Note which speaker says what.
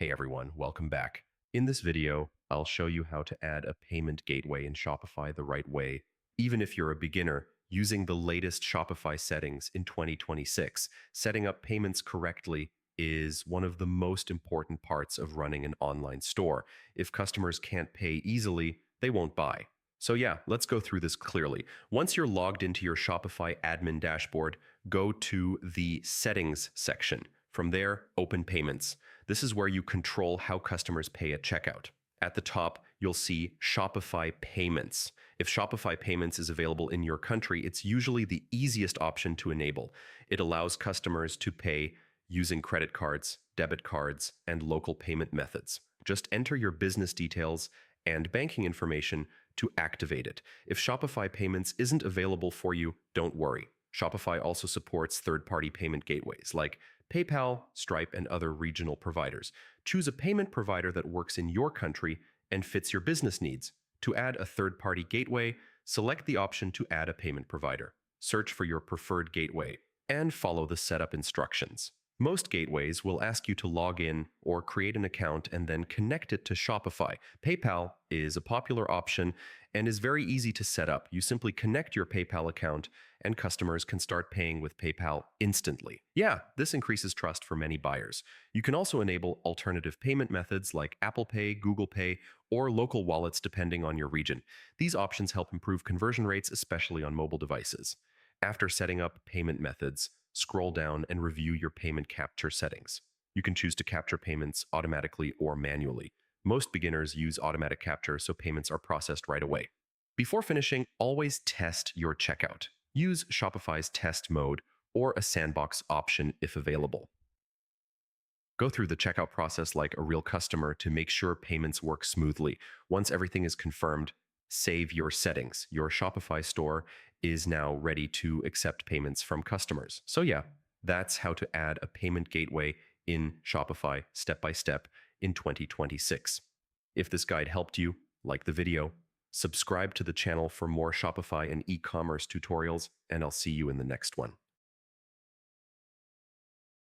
Speaker 1: Hey everyone, welcome back. In this video, I'll show you how to add a payment gateway in Shopify the right way, even if you're a beginner, using the latest Shopify settings in 2026. Setting up payments correctly is one of the most important parts of running an online store. If customers can't pay easily, they won't buy. So yeah, let's go through this clearly. Once you're logged into your Shopify admin dashboard, go to the Settings section. From there, open Payments. This is where you control how customers pay at checkout. At the top, you'll see Shopify Payments. If Shopify Payments is available in your country, it's usually the easiest option to enable. It allows customers to pay using credit cards, debit cards, and local payment methods. Just enter your business details and banking information to activate it. If Shopify Payments isn't available for you, don't worry. Shopify also supports third-party payment gateways like PayPal, Stripe, and other regional providers. Choose a payment provider that works in your country and fits your business needs. To add a third-party gateway, select the option to add a payment provider. Search for your preferred gateway and follow the setup instructions. Most gateways will ask you to log in or create an account and then connect it to Shopify. PayPal is a popular option and is very easy to set up. You simply connect your PayPal account and customers can start paying with PayPal instantly. Yeah, this increases trust for many buyers. You can also enable alternative payment methods like Apple Pay, Google Pay, or local wallets depending on your region. These options help improve conversion rates, especially on mobile devices. After setting up payment methods, scroll down and review your payment capture settings. You can choose to capture payments automatically or manually. Most beginners use automatic capture, so payments are processed right away. Before finishing, always test your checkout. Use Shopify's test mode or a sandbox option if available. Go through the checkout process like a real customer to make sure payments work smoothly. Once everything is confirmed, save your settings. Your Shopify store is now ready to accept payments from customers. So yeah, that's how to add a payment gateway in Shopify step by step in 2026. If this guide helped you, like the video, subscribe to the channel for more Shopify and e-commerce tutorials, and I'll see you in the next one.